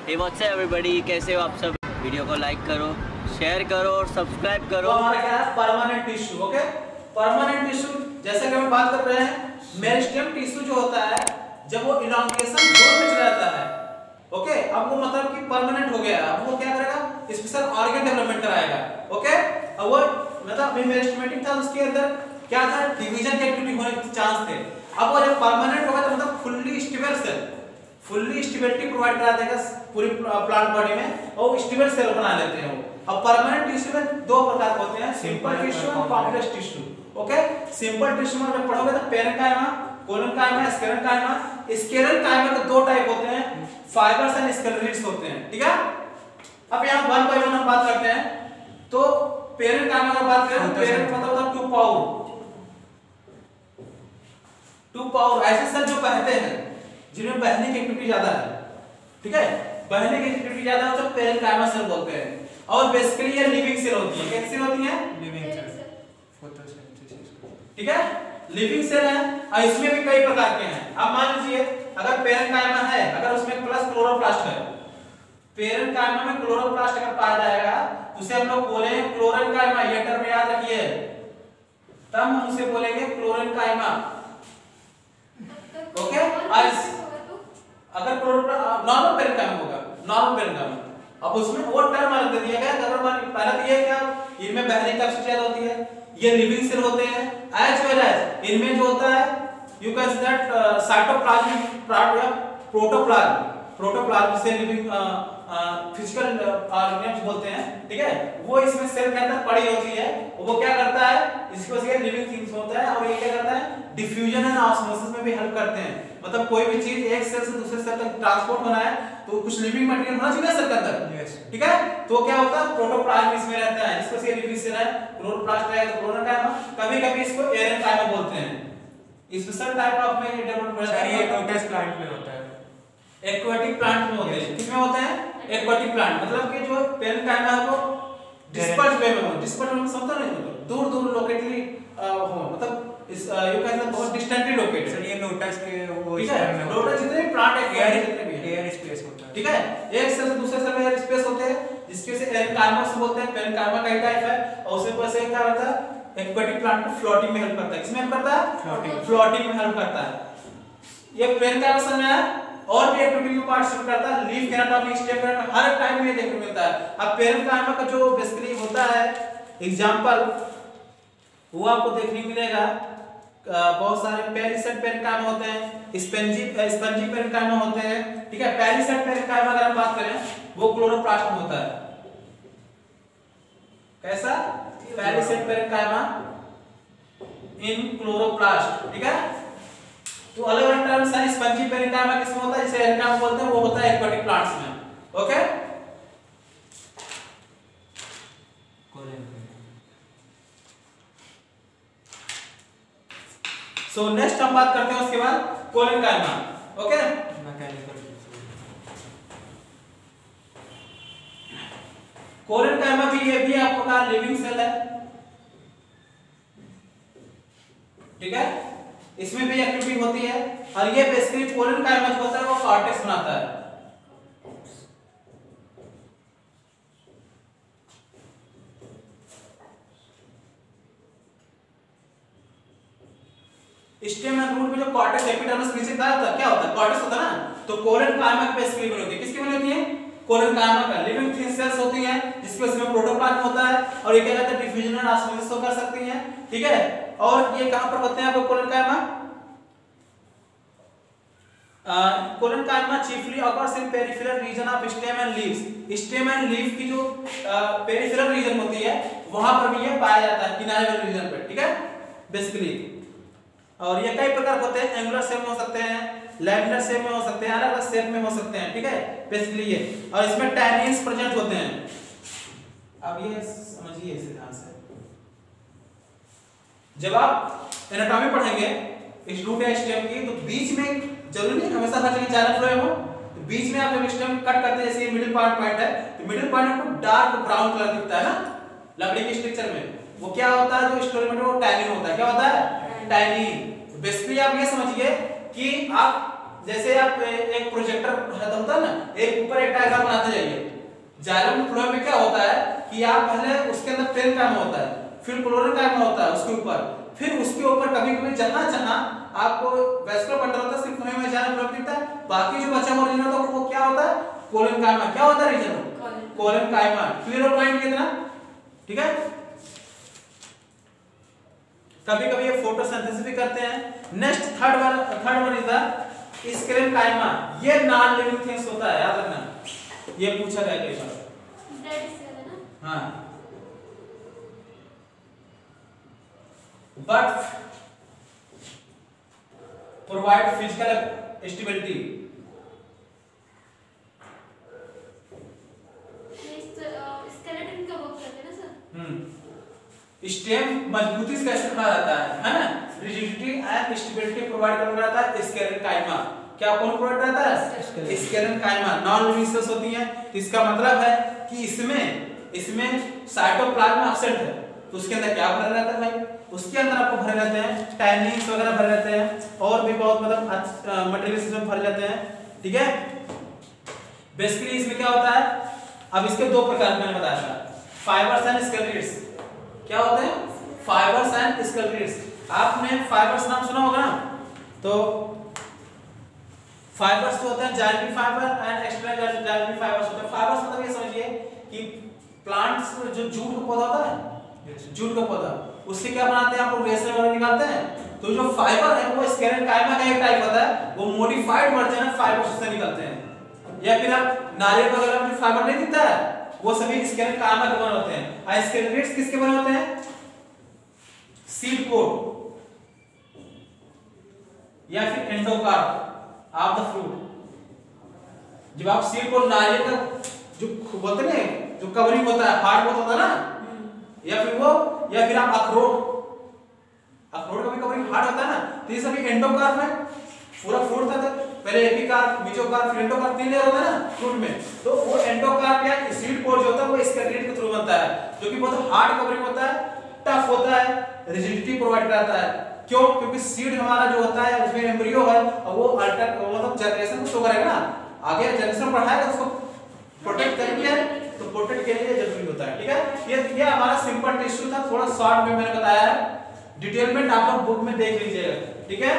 Hey what's up everybody, कैसे हो आप सब। वीडियो को लाइक करो, शेयर करो और सब्सक्राइब करो। तो हमारा क्या है, permanent tissue. Okay, permanent tissue जैसे कि हम बात कर रहे हैं, मेरिस्टेम टिश्यू जो होता है जब वो इलॉन्गेशन जोन में चला जाता है, ओके, अब वो मतलब कि परमानेंट हो गया, अब वो क्या करेगा, स्पेशल ऑर्गन डेवलपमेंट कराएगा। ओके, अब वो मतलब अभी मेरिस्टेमेटिक था, उसके अंदर क्या था, डिवीजन की एक्टिविटी होने के चांस थे। अब वो जब परमानेंट होगा तो मतलब fully stable cell, fully stability provide करा देगा पूरी प्लांट बॉडी में, और स्टेबल सेल बना लेते हैं वो। अब परमानेंट टिश्यू में दो प्रकार होते हैं, सिंपल टिश्यू और complex tissue. Okay, simple tissue में जब पढ़ोगे तो पेरेन्काइमा, कोलेनकाइमा, स्क्लेरेनकाइमा। स्क्लेरेनकाइमा के दो टाइप होते हैं, फाइबर्स एंड स्क्लेरेट्स होते हैं। ठीक है, अब यहां वन बाय वन हम बात करते हैं। तो पेरेन्काइमा की बात करें तो पेरेंट मतलब होता है टू पावर ऐसे सेल जो बहते हैं, जिनमें बहने की एक्टिविटी ज्यादा है। ठीक है, बहने की एक्टिविटी ज्यादा है तो पेरेन्काइमा सेल बोलते हैं। और बेसिकली ये लिविंग सेल होती है। कैसी सेल होती है? Living cell, photosynthesis. ठीक है, लिविंग सेल है, और इसमें भी कई प्रकार के हैं। अब मान लीजिए अगर पेरेन्काइमा है, अगर उसमें प्लस क्लोरोप्लास्ट है, पेरेन्काइमा में क्लोरोप्लास्ट अगर पाया जाएगा उसे हम लोग बोलेंगे क्लोरेन्काइमा। ये टर्म याद रखिए, तब हम उसे बोलेंगे क्लोरेन्काइमा। ओके, अगर नॉर्मल पेरेन्काइमा होगा, नॉर्मल पेरेन्काइमा, अब उसमें वो टर्म अलग दे दिया गया। अगर पहला तो ये क्या, इनमें बहने की कैपेसिटी ज्यादा होती है, ये लिविंग सेल होते हैं, एज वेल एज इनमें जो होता है you can say that cytoplasmic part या प्रोटोप्लाज्म, प्रोटोप्लाज्म से लिविंग फिजिकल ऑर्गेनिज्म बोलते हैं। ठीक है, वो इसमें सेल के अंदर पड़ी होती है, वो क्या करता है, इसको से लिविंग थिंग्स होता है, और ये क्या करता है, डिफ्यूजन एंड ऑस्मोसिस में भी हेल्प करते हैं। मतलब कोई भी चीज एक सेल से दूसरे सेल तक ट्रांसपोर्ट होना है तो कुछ लिविंग मटेरियल होना चाहिए सेल के अंदर। ठीक है, तो क्या होता है, प्रोटोप्लाज्म इसमें रहता है, जिसको से लिविंग सेल है, क्लोरोप्लास्ट है तो क्लोरोकाइमा, कभी-कभी इसको एरेनकाइमा बोलते हैं। स्पेशल टाइप ऑफ में डेवलप होता है, ये लोटस प्लांट में होता है, एक्वाटिक प्लांट में होते हैं। किसमें होते हैं? Aquatic plant. मतलब कि जो पेरेन्काइमा है वो डिस्पर्स वे में हो, डिस्पर्स में समझता नहीं, मतलब दूर-दूर लोकेटली हो, मतलब इस यू कैन से बहुत डिस्टेंटली लोकेटेड। सर ये लोटस के वो इस टाइम में लोटस जितने भी प्लांट है, एयर जितने भी एयर स्पेस होता है। ठीक है, एक सेल से दूसरे सेल में एयर स्पेस होते हैं, जिसके से एरेनकाइमा से बोलते हैं। पेरेन्काइमा का ही टाइप है, और उसमें वैसे क्या होता है, एक्वाटिक प्लांट को फ्लोटिंग में हेल्प करता है। किसमें हेल्प करता है? फ्लोटिंग में हेल्प करता है। ये पेरेन्काइमा सेल में है, और भी एक्टिविटी में पार्टिसिपेट करता है, लीफ एनाटॉमी, स्टेम एनाटॉमी, हर टाइम में देखने को मिलता है। अब पेरेन्काइमा का जो बेसिकली होता है एग्जांपल, वो आपको देखने को मिलेगा, बहुत सारे पेरिसेट पेरेन्काइमा होते हैं, स्पंजी पेरेन्काइमा होते हैं। ठीक है, पेरिसेट पेरेन्काइमा अगर हम बात करें वो क्लोरोप्लास्ट में होता है। कैसा? पेरिसेट पेरेन्काइमा इन क्लोरोप्लास्ट। ठीक है, तो अलग अलग टर्म्स हैं। स्पंजी पेरेन्काइमा किसमें होता है, जिसे एरेनकाइमा बोलते हैं, वो होता है एक्वाटिक प्लांट्स में। ओके, सो नेक्स्ट हम बात करते हैं उसके बाद कोलेनकाइमा। ओके, कोलेनकाइमा भी, ये भी आपका लिविंग सेल है। ठीक है, इसमें भी एक्टिविटी होती है, और ये बेसिकली कोलेनकाइमा जो होता है वो कॉर्टेक्स बनाता है। स्टेम एंड रूट में जो कॉर्टेक्स एपिडर्मिस नीचे का होता है, क्या होता है, कॉर्टेक्स होता है ना, तो कोलेनकाइमा की बेसिकली बनी होती है। किसकी बनी होती है? कोलेनकाइमा का। लिविंग थिंग सेल्स होती हैं, जिसके उसमें प्रोटोप्लाज्म होता है, और ये क्या कहते हैं, डिफ्यूजन एंड ऑस्मोसिस कर सकती हैं। ठीक है, और ये कहां पर होते हैं आपको collenchyma? Collenchyma chiefly occurs in peripheral region of stem and leaves. Stem and leaf की जो पेरिफेरल रीजन होती है वहां पर भी ये पाया जाता है, किनारे वाले रीजन पे। ठीक है, बेसिकली, और ये कई प्रकार होते हैं, एंगुलर शेप में हो सकते हैं, लैमिनर शेप में हो सकते हैं, अलग अलग शेप में हो सकते हैं। ठीक है, बेसिकली ये, और इसमें टैनिन्स प्रेजेंट होते हैं। अब ये समझिए इसे ध्यान से, जब आप एनाटॉमी पढ़ेंगे इस रूट या स्टेम की, तो बीच में जरूरी नहीं हमेशा हर जगह चारों फ्लोएम हो, तो बीच में आप जब स्टेम कट करते हैं, जैसे मिडिल पार्ट पॉइंट है, तो मिडिल पॉइंट आपको डार्क ब्राउन कलर दिखता है ना लकड़ी के स्ट्रक्चर में, वो क्या होता है, जो स्टोरी में वो टैनिन होता है। क्या होता है? टैनिन। बेसिकली आप ये समझिए कि आप जैसे आप एक प्रोजेक्टर होता है ना, एक ऊपर एक डायग्राम बनाते जाइए। जाइलम फ्लोएम में क्या होता है कि आप पहले उसके अंदर पेरेन्काइमा होता है, फिर क्लोरेन्काइमा होता है उसके ऊपर, फिर उसके ऊपर कभी-कभी जहां-जहां आपको वैस्कुलर बंडल होता है सिर्फ वहीं में जाइलम फ्लोएम दिखता है, बाकी जो बचा हुआ रीजन होता है वो क्या होता है, कोलेनकाइमा। क्या होता है रीजन? कोलेनकाइमा। क्लियर हो पॉइंट कितना? ठीक है। कभी-कभी ये फोटोसिंथेसिस भी करते हैं। Next third one is the sclerenchyma. ये नॉन लिविंग थिंग्स होता है, याद रखना, ये पूछा गया कई बार। हाँ, but provide physical stability. Skeleton का वर्क करते हैं ना सर? स्टेम मजबूती से कैसे बना रहता है ना, रिजिडिटी एंड स्टेबिलिटी प्रोवाइड करना रहता है स्क्लेरेनकाइमा। क्या कौन प्रोवाइड रहता है? स्क्लेरेनकाइमा। नॉन लिविंग सेल्स होती हैं, इसका मतलब है कि इसमें साइटोप्लाज्म एब्सेंट है, तो उसके अंदर क्या भरा रहता है भाई? उसके अंदर आपको भरे रहते हैं टैनिन्स वगैरह भरे रहते हैं, और भी बहुत मतलब मटेरियल्स इसमें भरे रहते हैं। ठीक है। बेसिकली इसमें क्या होता है, अब इसके दो प्रकार मैंने बताया था, फाइबर्स एंड स्केलेटन्स। क्या होते हैं? Fibres and skeletons. आपने फाइबर्स नाम सुना होगा ना, तो फाइबर्स जो होते हैं जाइलमी फाइबर एंड एक्स्ट्रा जाइलमी फाइबर्स होते हैं। फाइबर्स मतलब ये समझिए कि प्लांट्स जो जूट का पौधा होता है, जूट का पौधा, उससे क्या बनाते हैं आप लोग, रेशे वगैरह निकालते हैं। तो जो फाइबर है वो स्क्लेरेनकाइमा का एक टाइप होता है, वो मॉडिफाइड वर्जन है फाइबर्स से निकलते हैं। या फिर आप नारियल वगैरह में जो फाइबर नहीं दिखता है वो सभी स्क्लेरेनकाइमा के बने होते हैं। और स्केलेटन्स किसके बने होते हैं? सीड कोट या फिर एंडोकार्प ऑफ द फ्रूट। जब आप सीड कोट नारियल का जो बोलते हैं जो कवरिंग होता है, हार्ड होता है ना, या फिर वो, या फिर आप अखरोट का भी कवरिंग हार्ड होता है ना, तो ये सभी एंडोकार्प है। पूरा फ्रूट था पहले एपिकार्प, मेसोकार्प, फिर एंडोकार्प, तीन लेयर होता है ना फ्रूट में, तो वो एंडोकार्प या सीड कोट जो होता है वो स्केलेटन के थ्रू बनता है, जो कि बहुत हार्ड कवरिंग होता है, टफ होता है, रिजिडिटी प्रोवाइड करता है। क्यों? क्योंकि सीड हमारा जो होता है उसमें एम्ब्रियो है, और वो मतलब जनरेशन को शो करेगा ना, आगे जनरेशन बढ़ाएगा, उसको प्रोटेक्ट करेंगे, तो प्रोटेक्ट के लिए जरूरी होता है। ठीक है। ये हमारा सिंपल टिश्यू था, थोड़ा शॉर्ट में मैंने बताया है, डिटेलमेंट आप लोग बुक में देख लीजिएगा। ठीक है।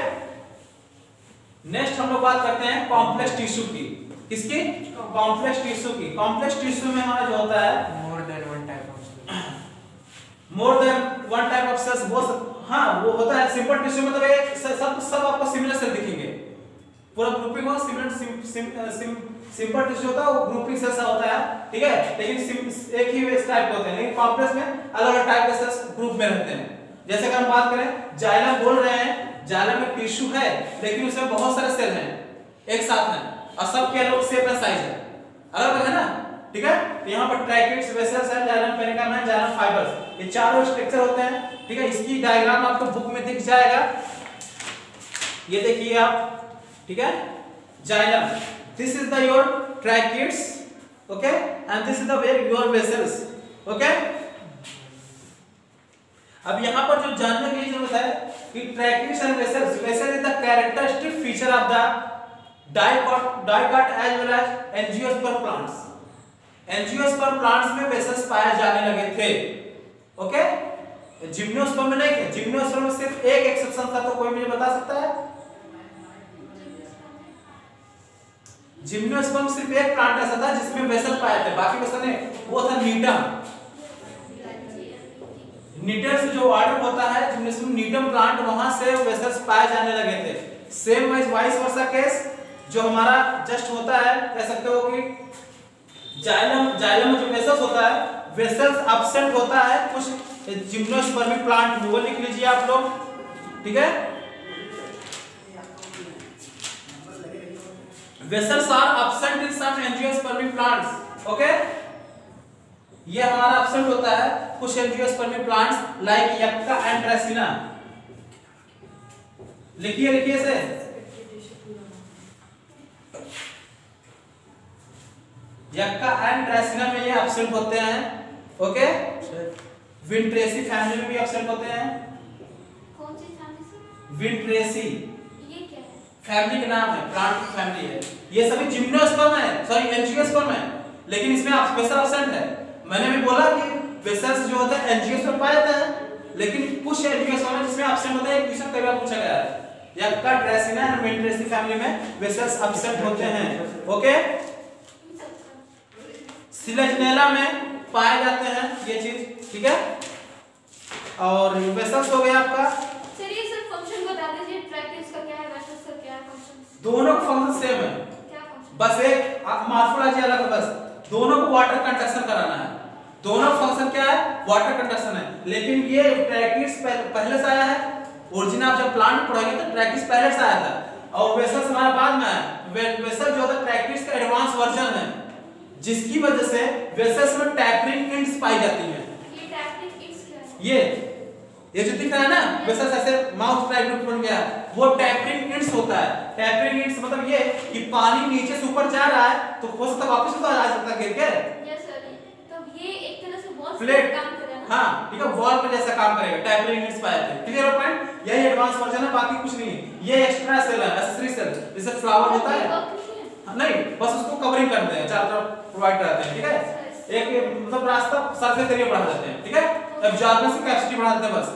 नेक्स्ट हम लोग बात करते हैं कॉम्प्लेक्स टिश्यू की। किसकी? कॉम्प्लेक्स टिश्यू की। कॉम्प्लेक्स टिश्यू में हमारा जो होता है more than one type of cells, वो हाँ वो होता है। सिंपल टिश्यू मतलब एक सब आपको सिमिलर सेल दिखेंगे, पूरा ग्रुपिंग हो सिंपल टिश्यू होता है, वो ग्रुपिंग सेल्स होता है। ठीक है। लेकिन एक ही टाइप के होते हैं, लेकिन कॉम्प्लेक्स में अलग अलग टाइप के सेल्स ग्रुप में रहते हैं। जैसे अगर हम बात करें जाइलम, बोल रहे हैं जाइलम में टिश्यू है, लेकिन उसमें बहुत सारे सेल हैं एक साथ हैं, और सबके अलग शेप एंड साइज है, अलग अलग है ना। ठीक है। तो यहाँ पर ट्रैकिड्स, वेसल्स है, जाइलम पेरेन्काइमा है, जाइलम फाइबर्स, ये चारों स्ट्रक्चर होते हैं। ठीक है। इसकी डायग्राम आपको बुक में दिख जाएगा, ये देखिए आप। ठीक है। Xylem, this is the your tracheids, okay, and this is the your vessels, okay. अब यहाँ पर जो जानने की जरूरत है कि tracheids and vessels, vessel is the characteristic feature of the dicot as well as angiosperm plants. Angiosperm plants में वेसल्स पाए जाने लगे थे, ओके। जिम्नोस्पर्म में नहीं थे। जिम्नोस्पर्म में सिर्फ एक एक्सेप्शन था, तो कोई मुझे बता सकता है? जिम्नोस्पर्म सिर्फ एक प्लांट ऐसा था जिसमें वेसल पाए थे, बाकी वेसल नहीं, वो था नीटम। नीटम से जो ऑर्डर होता है जिम्नोस्पर्म नीटम प्लांट, वहां से वेसल्स पाए जाने लगे थे। सेम वाइस वर्सा केस जो हमारा जस्ट होता है, कह सकते हो कि जाइलम में जो वेसल्स होता है, वेसल्स एब्सेंट होता है कुछ जिम्नोस्पर्मिक प्लांट में, वो लिख लीजिए आप लोग। ठीक है। Vessels are absent in some angiospermic plants, okay. ये हमारा एब्सेंट होता है कुछ angiospermic plants like yucca and dracaena. लिखिए इसे। यक्का एंड ड्रेसिना में ये एब्सेंट होते हैं, ओके। विंट्रेसी फैमिली में भी एब्सेंट होते हैं। कौन सी फैमिली से? विंट्रेसी ये क्या है? फैमिली के नाम है, प्लांट की फैमिली है। ये सभी जिम्नोस्पर्म है, सॉरी एंजियोस्पर्म है, लेकिन इसमें आप स्पेशल एब्सेंट है। मैंने भी बोला कि वेसल्स जो होते हैं एंजियोस्पर्म पाए जाते हैं, लेकिन कुछ एंजियोस्पर्म है जिसमें एब्सेंट होता है। एक क्वेश्चन कई बार पूछा गया है, यक्का ड्रेसिना और मेंट्रेसी फैमिली में वेसल्स एब्सेंट होते हैं। ओके, सिलेजनेला में पाए जाते हैं ये चीज, ठीक है। और वेसल्स हो गया आपका। सर ये सर फंक्शन बता दीजिए, ट्रैकिस का क्या है, वेसल्स का क्या है फंक्शन? दोनों का फंक्शन सेम है, क्या फंक्शन? बस एक मॉर्फोलॉजी अलग है, बस दोनों को वाटर कंडक्शन कराना है। दोनों फंक्शन क्या है, वाटर कंडक्शन है। लेकिन ये ट्रैकिस पहले से आया है, ओरिजिन आप जब प्लांट पढ़ोगे तो ट्रैकिस पहले से आया था और वेसल्स हमारा बाद में आया। वेसल जो होता है ट्रैकिस का एडवांस वर्जन है, जिसकी वजह से वेसल्स में टैपरिंग एंड्स पाई जाती हैं। ये टैपरिंग एंड्स क्या है? ये जो दिख रहा है ना, वेसल्स ऐसे माउथ टाइप में बन गया, वो टैपरिंग एंड्स होता है। टैपरिंग एंड्स मतलब ये कि पानी नीचे से ऊपर जा रहा है तो हो सकता है वापस तो आ सकता है गिर के। यस सर, तब ये एक तरह से बहुत फ्लैट काम करेगा ना। हाँ ठीक है, वॉल पे जैसा काम करेगा, टैपरिंग एंड्स पाए जाते हैं। क्लियर हो पॉइंट? यही एडवांस वर्जन है, बाकी कुछ नहीं है। ये एक्स्ट्रा सेल है, एक्सेसरी सेल, जैसे फ्लावर होता है नहीं, बस उसको कवरिंग करते हैं, चारों तरफ प्रोवाइड कराते हैं, ठीक है। एक मतलब रास्ता सरफेस एरिया बढ़ा देते हैं, ठीक है। एब्जॉर्बेंस की कैपेसिटी बढ़ा देते हैं बस।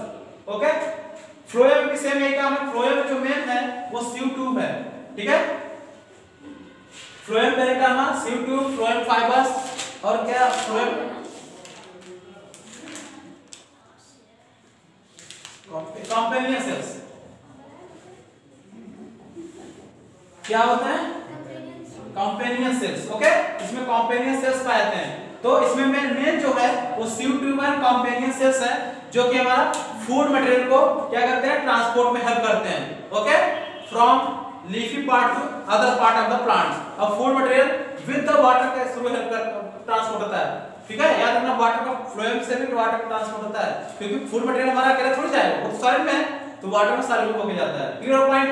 ओके, फ्लोएम भी सेम यही काम है। फ्लोएम जो मेन है वो सीव ट्यूब है, ठीक है। Phloem parenchyma, sieve tube, phloem fibers और क्या फ्लोएम कॉम्पेनियन सेल्स क्या होते हैं, कॉम्पेनियन सेल्स। ओके, इसमें कॉम्पेनियन सेल्स पाए जाते हैं। तो इसमें मेन जो है वो sieve tube and companion cells है, जो कि हमारा फूड मटेरियल को क्या करते हैं, ट्रांसपोर्ट में हेल्प करते हैं। Okay, from leafy part to other part of the plant. अब food material with the water के थ्रू हेल्प कर ट्रांसपोर्ट होता है, ठीक है। याद रखना, वाटर का फ्लोएम से भी वाटर का ट्रांसपोर्ट होता है, क्योंकि फूड मटेरियल हमारा अकेले थोड़ी जाएगा, वो सॉलिड में है, तो वाटर में सॉल्यूबल होके जाता है। Clear point?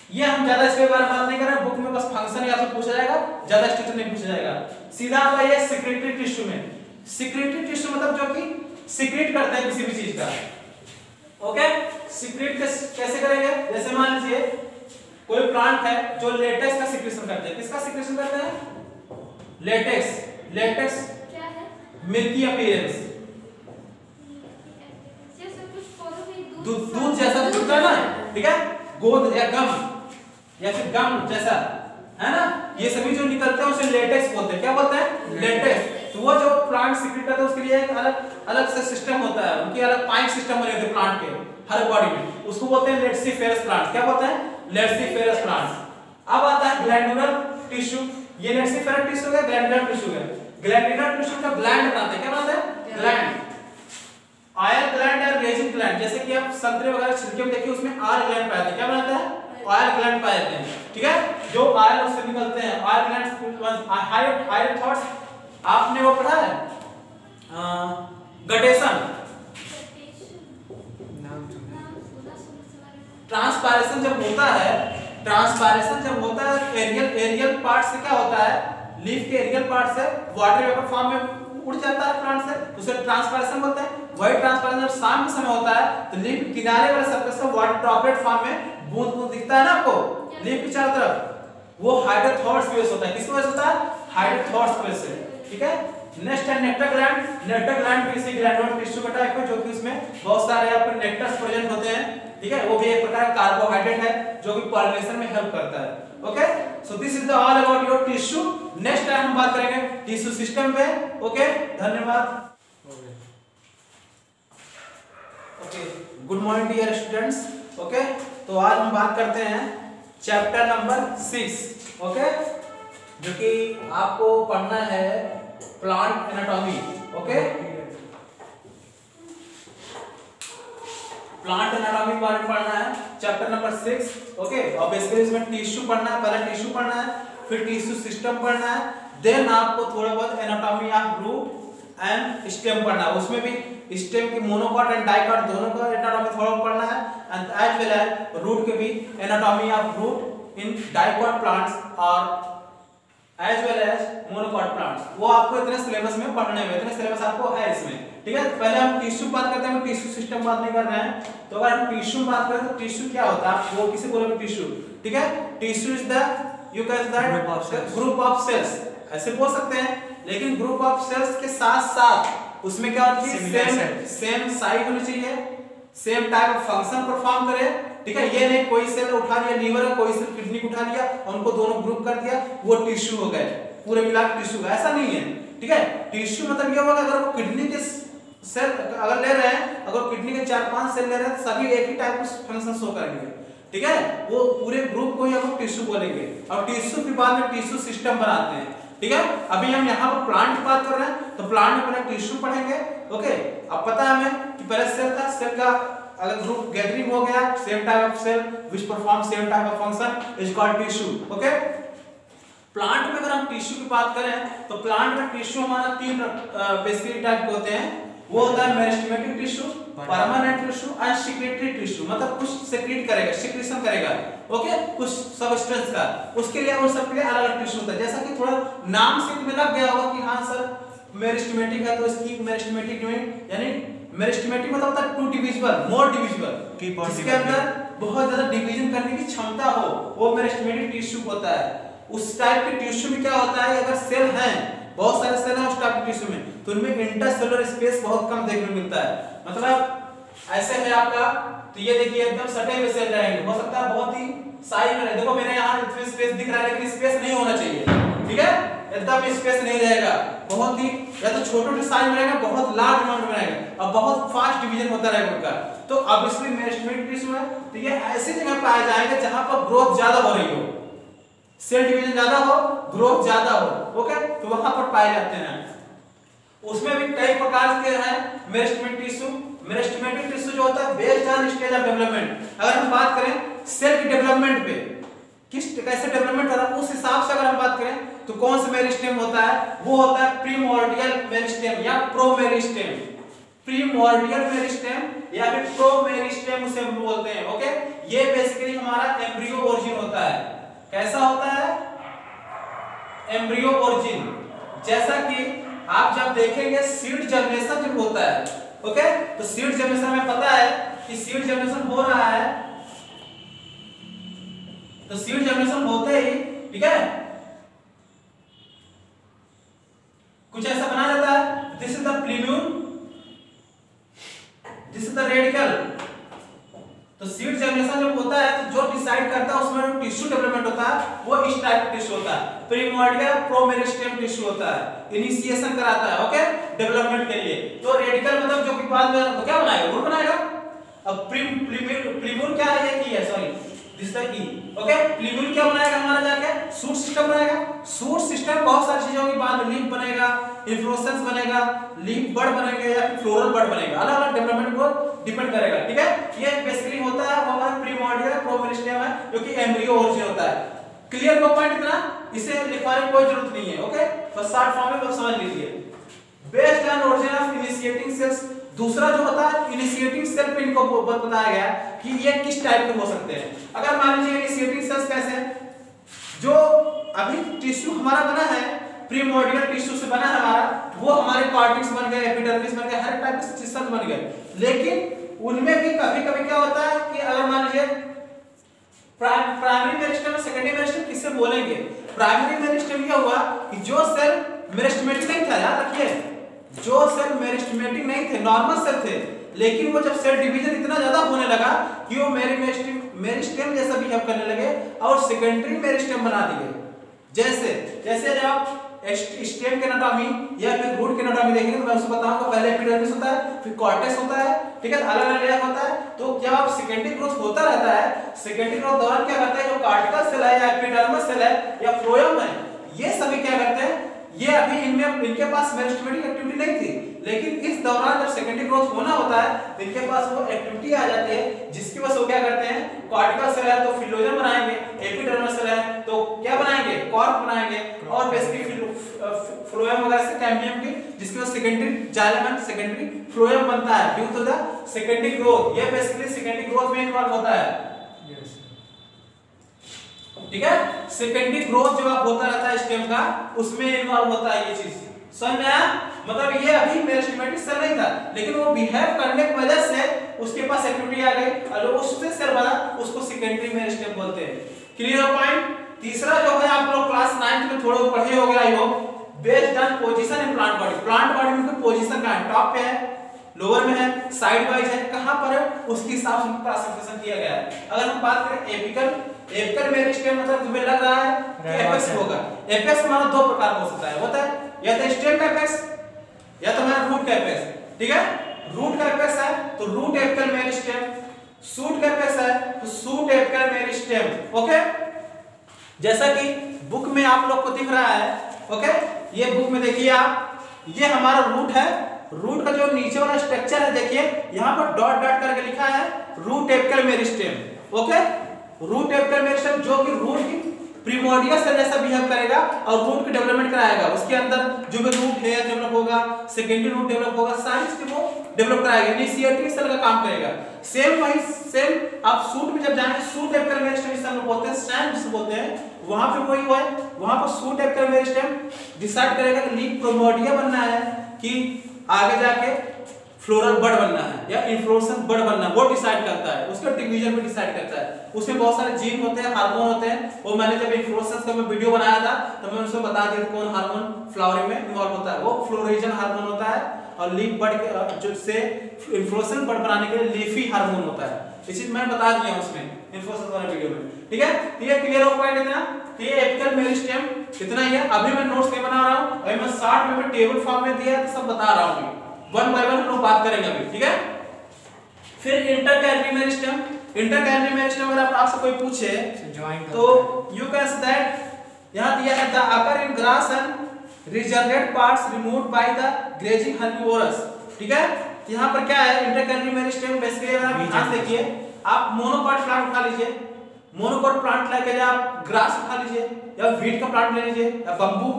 ये हम ज्यादा इसके बारे में बात नहीं कर रहे हैं, बुक में बस फंक्शन ही आपसे पूछा जाएगा, ज्यादा स्ट्रक्चर नहीं पूछा जाएगा। सीधा आपका ये सिक्रेटरी टिश्यू में, सिक्रेटरी टिश्यू मतलब जो कि सीक्रेट करते हैं किसी भी चीज का। ओके, सीक्रेट कैसे करेंगे, जैसे मान लीजिए कोई प्लांट है जो लेटेक्स का सीक्रेशन करते हैं। किसका सीक्रेशन करते हैं? लेटेक्स। लेटेक्स क्या है? मिल्की अपीयरेंस, जैसे कुछ पौधों में दूध जैसा दिखता है ना, ठीक है। गोंद या गम या फिर गम जैसा, है ना, ये सभी जो निकलते हैं उसे लेटेक्स बोलते हैं। क्या बोलते हैं? लेटेक्स। तो वो जो प्लांट सीक्रेट करता है उसके लिए एक अलग अलग से सिस्टम होता है, उनके अलग पाइप सिस्टम बने होते हैं प्लांट के हर बॉडी में, उसको बोलते हैं लेट्सिफेरस प्लांट। क्या बोलते हैं? लेट्सिफेरस प्लांट। अब आता है ग्लैंडुलर टिश्यू। ये लेट्सिफेरस टिश्यू है, ग्लैंडुलर टिश्यू है। ग्लैंडुलर टिश्यू का ग्लैंड बनाते हैं, क्या बनाते हैं? ग्लैंड। ऑयल ग्लैंड और रेजिन ग्लैंड, जैसे कि आप संतरे वगैरह छिलके में देखिए उसमें ऑयल ग्लैंड पाए जाते हैं। क्या बनाते हैं? ऑयल ग्लैंड पाए जाते हैं, ठीक है। जो ऑयल उससे निकलते हैं, ऑयल ग्लैंड। हाइड थॉट्स आपने वो पढ़ा है, गटेशन, ट्रांसपायरेशन जब होता है, ट्रांसपायरेशन जब होता है एरियल पार्ट से क्या होता है, लीफ के एरियल पार्ट से वाटर वेपर फॉर्म में उड़ जाता है प्लांट से, उसे ट्रांसपायरेशन बोलते हैं। वही ट्रांसपायरेशन जब शाम के समय होता है तो लीफ के किनारे वाले सरफेस से वाटर ड्रॉपलेट फॉर्म में बूंद बूंद दिखता है ना आपको लीफ के चारों तरफ, वो हाइड्रोथॉर्स बेस होता है। किसकी वजह से होता है? हाइड्रोथॉर्स बेस से, ठीक है। नेक्स्ट है नेक्टर ग्लैंड। नेक्टर ग्लैंड भी इसी ग्लैंडुलर टिश्यू का टाइप है, जो कि उसमें बहुत सारे आपके नेक्टर्स प्रेजेंट होते हैं, ठीक है। वो भी एक प्रकार का कार्बोहाइड्रेट है जो कि पॉलिनेशन में हेल्प करता है। Okay, so this is the all about your tissue. Next time हम बात करेंगे टिश्यू सिस्टम पे। ओके, धन्यवाद। Okay, good morning dear students. Okay, तो आज हम बात करते हैं चैप्टर नंबर 6, ओके, जो कि आपको पढ़ना है plant anatomy. Okay, plant anatomy के बारे में पढ़ना है, चैप्टर नंबर 6। ओके, और बेसिकली इसमें टिश्यू पढ़ना है, पहले टिश्यू पढ़ना है, फिर टिश्यू सिस्टम पढ़ना है, देन आपको थोड़ा बहुत anatomy of root and stem पढ़ना है। उसमें भी स्टेम की मोनोकॉट एंड डाइकॉट दोनों का एनाटॉमी थोड़ा पढ़ना है, and as well as root के भी anatomy of root in dicot plants और as well as monocot plants. Parts, वो आपको इतने सिलेबस में पढ़ने में, इतने सिलेबस आपको है इसमें, ठीक है। पहले हम टिश्यू बात करते हैं, टिश्यू सिस्टम बात नहीं कर रहे हैं। तो अगर हम टिश्यू बात करें तो टिश्यू क्या होता है, आप वो किसे बोलोगे टिश्यू, ठीक है। Tissue is the you can that group of cells, ऐसे बोल सकते हैं। लेकिन ग्रुप ऑफ सेल्स के साथ साथ उसमें क्या होती है, सेम साइज होनी चाहिए, same type of function perform करे, ठीक है। ये नहीं कोई सेल उठा लिया लीवर का, कोई सेल किडनी को उठा लिया और उनको दोनों ग्रुप कर दिया, वो टिश्यू हो गए, पूरे मिलाकर टिश्यू का, ऐसा नहीं है, ठीक है। टिश्यू मतलब ये होगा अगर वो किडनी के सेल अगर ले रहे हैं, अगर किडनी के 4-5 सेल ले रहे हैं तो सभी एक ही टाइप का फंक्शन शो करेंगे, ठीक है। वो पूरे ग्रुप को ही हम टिश्यू बोलेंगे और टिश्यू के बाद में टिश्यू सिस्टम बनाते हैं, ठीक है। अभी हम यहाँ पर प्लांट की बात कर रहे हैं तो प्लांट में पहले टिश्यू पढ़ेंगे, ओके। अब पता है हमें कि पहले सेल था, सेल का अगर ग्रुप गैदरिंग हो गया, same type of cell which perform same type of function is called tissue, okay. Plant में अगर हम टिश्यू की बात करें तो प्लांट में टिश्यू हमारा 3 बेसिकली टाइप के होते हैं। वो होता है मेरिस्टेमेटिक टिश्यू, परमानेंट टिश्यू और सेक्रेटरी टिश्यू, मतलब कुछ सेक्रेट करेगा, सेक्रेशन करेगा, ओके, कुछ सबस्टेंस का, उसके लिए उन सब के लिए अलग टिश्यू होता है। जैसा कि थोड़ा नाम से तुम्हें लग गया होगा कि हाँ सर मेरिस्टेमेटिक है तो इसकी मेरिस्टेमेटिक यूनिट यानी मेरिस्टेमेटिक मतलब होता है टू डिविजिबल, मोर डिविजिबल, जिसके अंदर बहुत ज्यादा डिवीजन करने की क्षमता हो, वो मेरिस्टेमेटिक टिश्यू होता है। उस टाइप के टिश्यू में क्या होता है, अगर सेल हैं, बहुत सारे सेल हैं उस टाइप के टिश्यू में, तो उनमें इंटरसेलुलर स्पेस बहुत कम देखने को मिलता है। मतलब ऐसे है आपका, तो ये देखिए एकदम सटे हुए सेल रहेंगे, हो सकता है बहुत ही साइज में रहे, देखो मेरे यहाँ इसमें स्पेस दिख रहा है लेकिन स्पेस नहीं होना चाहिए, ठीक है, एकदम स्पेस नहीं रहेगा, बहुत ही या तो छोटे साइज में रहेगा, बहुत लार्ज अमाउंट में रहेगा और बहुत फास्ट डिवीजन होता रहेगा उनका। तो अब इसमें मेरिस्टेमेटिक टिश्यू है तो ये ऐसी जगह पाए जाएंगे जहां पर ग्रोथ ज्यादा हो रही हो, सेल डिवीजन ज्यादा हो, ग्रोथ ज्यादा हो, ओके, तो वहां पर पाए जाते हैं। उसमें भी कई प्रकार के हैं मेरिस्टेमेटिक टिश्यू। मेरिस्टेमेटिक टिश्यू जो होता है based on stage of development, अगर हम बात करें सेल के डेवलपमेंट पे किस कैसे डेवलपमेंट हो रहा है उस हिसाब से अगर हम बात करें तो कौन सा मेरिस्टेम होता है, वो होता है प्रीमोर्डियल मेरिस्टेम या प्रोमेरिस्टेम, प्रीमोर्डियल मेरिस्टेम या फिर प्रोमेरिस्टेम उसे हम बोलते हैं, ओके। ये बेसिकली हमारा एम्ब्रियो ओरिजिन होता है। कैसा होता है, एम्ब्रियो ओरिजिन, जैसा कि आप जब देखेंगे सीड जर्मिनेशन जब होता है, ओके, तो सीड जर्मिनेशन में पता है कि सीड जर्मिनेशन हो रहा है, तो सीड जर्मिनेशन होते ही, ठीक है, कुछ ऐसा बना जाता है, this is the प्लीम्यूल, this is the radical. तो सीड जर्मिनेशन जब होता है तो जो डिसाइड करता है उसमें टिश्यू डेवलपमेंट होता है, वो इस टाइप का टिश्यू होता है, प्रीमोर्डियल प्रोमेरिस्टेम टिश्यू होता है, इनिशिएशन कराता है, ओके, डेवलपमेंट के लिए। तो रेडिकल मतलब जो कि बाद में क्या बनाएगा, रूट बनाएगा। अब प्लीम्यूल क्या है, ये की है, sorry this the key, okay. प्लीम्यूल क्या बनाएगा हमारा जाके, शूट सिस्टम बनाएगा। शूट सिस्टम बहुत सारी चीजों के बाद लीफ बनेगा, इन्फ्लोरेसेंस बनेगा, लीफ बड बनेगा या फिर फ्लोरल बड बनेगा, अलग अलग डेवलपमेंट को डिपेंड करेगा, ठीक है। ये बेसिकली होता है वो हमारा प्रीमोर्डियल प्रोमेरिस्टेम है जो कि एम्ब्रियो ओरिजिन होता है। क्लियर को पॉइंट इतना, इसे लिखवाने की कोई जरूरत नहीं है, ओके, बस शॉर्ट फॉर्म में बस समझ लीजिए। Based on origin of initiating cells, दूसरा जो होता है इनिशिएटिंग सेल पे इनको बताया गया कि ये किस टाइप के हो सकते हैं। अगर मान लीजिए इनिशिएटिंग सेल्स कैसे हैं, जो अभी टिश्यू हमारा बना है प्रीमोर्डियल टिश्यू से बना है हमारा, वो हमारे कॉर्टेक्स बन गए, एपिडर्मिस बन गए, हर टाइप के सिस्टम बन गए। लेकिन उनमें भी कभी-कभी क्या होता है कि अगर मान लीजिए प्राइमरी मेरिस्टेम और सेकेंडरी मेरिस्टेम किससे बोलेंगे, प्राइमरी मेरिस्टेम ये हुआ कि जो सेल मेरिस्टेमेटिक नहीं था, याद रखिए, जो सेल मेरिस्टेमेटिक नहीं थे, नॉर्मल सेल थे, लेकिन वो जब सेल डिवीजन इतना ज्यादा होने लगा कि वो मेरिस्टेम जैसा बिहेव करने लगे और सेकेंडरी मेरिस्टेम बना दिए। जैसे जब आप स्टेम के एनाटॉमी या फिर रूट के एनाटॉमी देखेंगे तो मैं उसको बताऊंगा, पहले एपिडर्मिस होता है, फिर कॉर्टेक्स होता है, ठीक है, अलग अलग लेयर होता है। तो जब आप सेकेंडरी ग्रोथ होता रहता है, सेकेंडरी ग्रोथ दौरान क्या करता है, जो कार्टिकल सेल है या एपिडर्मिस सेल है या फ्लोएम है, ये सभी क्या करते हैं, ये अभी इनमें इनके पास मेरिस्टेमेटिक एक्टिविटी नहीं थी, लेकिन इस दौरान जब सेकेंडरी ग्रोथ होना होता है तो इनके पास वो एक्टिविटी आ जाती है, जिसकी वजह से वो क्या करते हैं, कॉर्टिकल सेल है तो फिलोजन बनाएंगे, एपिडर्मिस सेल है तो क्या बनाएंगे, कॉर्क बनाएंगे, और बेसिकली फ्लोएम वगैरह से कैम्बियम की, जिसकी वजह से secondary xylem and secondary phloem बनता है due to the secondary growth. ये बेसिकली सेकेंडरी ग्रोथ में इन्वॉल्व होता है। ठीक है। सेकेंडरी ग्रोथ जब आप होता रहता है स्टेम का, उसमें इन्वॉल्व होता है ये चीज। समझ में आया? मतलब ये अभी मेरिस्टेमेटिक सेल नहीं था, लेकिन वो बिहेव करने की वजह से उसके पास एक्टिविटी आ गई और उससे सेल बना, उसको सेकेंडरी मेरिस्टेम बोलते हैं। क्लियर हो पॉइंट? तीसरा जो है आप लोग क्लास 9th में थोड़े पढ़े होंगे I hope, based on position in plant body. Plant body में पोजीशन कहां है? टॉप पे है, लोअर में है, साइड वाइज है, कहां पर है उसके हिसाब से क्लासिफिकेशन किया गया है। अगर हम बात करें एपिकल मेरिस्टेम, मतलब तुम्हें लग रहा है कि एपेक्स होगा। एपेक्स हमारा दो प्रकार हो सकता है, होता है या तो स्टेम का एपेक्स या तो हमारा रूट का एपेक्स। ठीक है, रूट का एपेक्स है तो रूट एपिकल मेरिस्टेम, शूट का एपेक्स है तो शूट एपिकल मेरिस्टेम। ओके, जैसा कि बुक में आप लोग को दिख रहा है। ओके, ये बुक में देखिए आप, ये हमारा रूट है। रूट का जो नीचे वाला स्ट्रक्चर है देखिए, यहाँ पर डॉट डॉट करके लिखा है root apical meristem. Okay, root apical meristem जो कि रूट की प्रिमोर्डियल सेल जैसा बिहेव करेगा और रूट की डेवलपमेंट कराएगा। उसके अंदर जो भी रूट हेयर डेवलप होगा, सेकेंडरी रूट डेवलप होगा, सारी चीजें वो डेवलप कराएगा, इनिशिएटिंग सेल का काम करेगा। सेम वही सेम आप शूट में जब जाएंगे, शूट एपिकल मेरिस्टेम जिसे हम बोलते हैं, स्टैंड जिसे बोलते हैं, वहां पे वही है, वहां पर शूट एपिकल मेरिस्टेम डिसाइड करेगा कि लीफ प्रिमोर्डिया बनना है कि आगे जाके फ्लोरल बड बनना है या इन्फ्लोरेसेंस बड बनना है, वो डिसाइड करता है। उसका डिवीजन भी डिसाइड करता है। उसमें बहुत सारे जीन होते हैं, हार्मोन होते हैं। वो मैंने जब इन्फ्लोरेसेंस का मैं वीडियो बनाया था तो मैं उसमें बता दिया कौन हार्मोन फ्लावरिंग में इन्वॉल्व होता है। वो फ्लोरिजन हार्मोन होता है और लीफ बड जो से इन्फ्लोरेसेंस बड बनाने के लिए लीफी हार्मोन होता है। ये चीज मैं बता दिया उसमें इन्फ्लोरेसेंस वाले वीडियो में। ठीक है, तो ये क्लियर हो पॉइंट इतना। ये एपिकल मेरिस्टेम इतना ही है। अभी मैं नोट्स नहीं बना रहा हूं, अभी मैं शॉर्ट में टेबल फॉर्म में दिया है तो सब बता रहा हूं, वन बाय वन हम लोग बात करेंगे अभी। ठीक है, फिर इंटरकैलरी मेरिस्टेम। इंटरकैलरी मेरिस्टेम अगर आपसे कोई पूछे तो यू कैन से दैट यहां दिया है the occur in grass and regenerate parts removed by the grazing herbivores. ठीक है, यहां पर क्या है इंटरकैलरी मेरिस्टेम बेसिकली अगर आप ध्यान देखिए, आप मोनोकॉट प्लांट उठा लीजिए, मोनोकॉट प्लांट लेके आप ग्रास उठा लीजिए या वीट का प्लांट ले लीजिए या बंबू।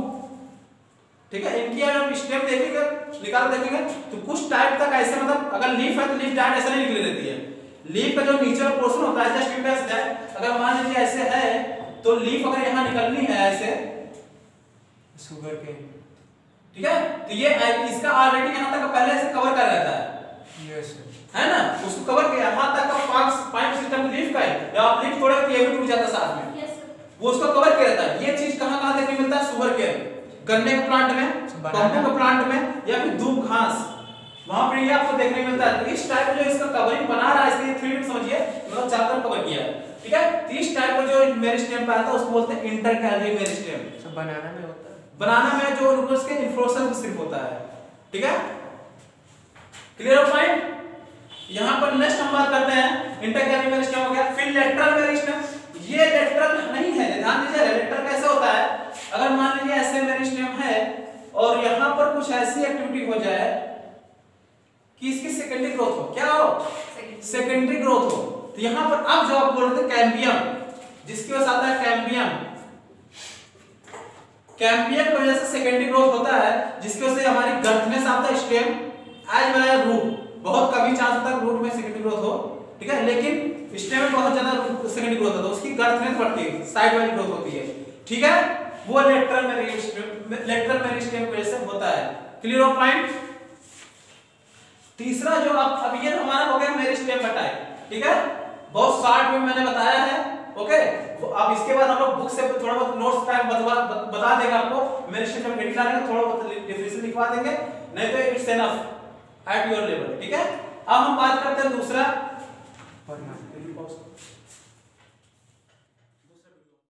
ठीक है, इनकी अगर हम स्टेम देखेंगे, निकाल देखेंगे तो कुछ टाइप तक ऐसे, मतलब अगर लीफ है तो लीफ डायरेक्ट ऐसे नहीं निकले देती है। लीफ का जो नीचे वाला पोर्शन होता है, just you can say that, अगर मान लीजिए ऐसे है तो लीफ अगर यहां निकलनी है ऐसे शुगर के, ठीक है, तो ये इसका ऑलरेडी यहां तक पहले से कवर कर रहता है। यस है ना, उसको कवर किया यहां तक का पाइप सिस्टम लीफ का है, या आप लीफ तोड़े तो ये भी टूट जाता साथ में। यस सर, वो उसको कवर किया रहता है। ये चीज कहां-कहां देखने मिलता है? शुगर के, गन्ने के प्लांट में, बंबू के प्लांट में या फिर दूब घास, वहां पर ये आपको देखने मिलता है। तो इस टाइप जो इसका कवरिंग बना रहा है, इसके 3D समझिए, मतलब चार तरफ कवर किया है। ठीक है, 30 टाइप का जो मेरिस्टेम पे आता है उसको बोलते हैं इंटरकैलरी मेरिस्टेम। सब बनाना में होता है, बनाना में जो उसके इन्फ्लोरेसेंस सिर्फ होता है। ठीक है, क्लियर हो पॉइंट? यहां पर नेक्स्ट हम बात करते हैं इंटरकैलरी मेरिस्टेम हो गया। फिर लेटरल मेरिस्टेम, ये लेटरल नहीं है, ध्यान दीजिए। लेटरल कैसे होता है? अगर मान लीजिए ऐसे मेरिस्टेम है और यहां पर कुछ ऐसी एक्टिविटी हो जाए कि इसकी सेकेंडरी ग्रोथ हो, क्या हो? सेकेंडरी ग्रोथ हो, तो यहां पर अब जो आप बोल रहे थे कैम्बियम, जिसकी वजह से आता है कैम्बियम, कैम्बियम की वजह से सेकेंडरी ग्रोथ होता है, जिसकी वजह से हमारी गर्थनेस आता है stem as well as root. बहुत कम ही चांस होता है रूट में सेकेंडरी ग्रोथ हो, ठीक है, लेकिन स्टेम में बहुत ज्यादा सेकेंडरी ग्रोथ होता है, उसकी गर्थनेस बढ़ती है, साइड वाइज ग्रोथ होती है। ठीक है, वो लेटरल मेरिस्टेम की वजह से होता है। क्लियर हो पॉइंट? तीसरा जो अब ये हमारा हो गया मेरिस्टेम का टाइप। ठीक है, बहुत शॉर्ट में मैंने बताया है। ओके, अब इसके बाद हम लोग बुक से थोड़ा बहुत नोट्स टाइप बता देगा आपको, मेरिस्टेम में एडिट लाने थोड़ा बहुत डेफिनेशन लिखवा देंगे, नहीं तो it's enough at your level. ठीक है, अब हम बात करते हैं दूसरा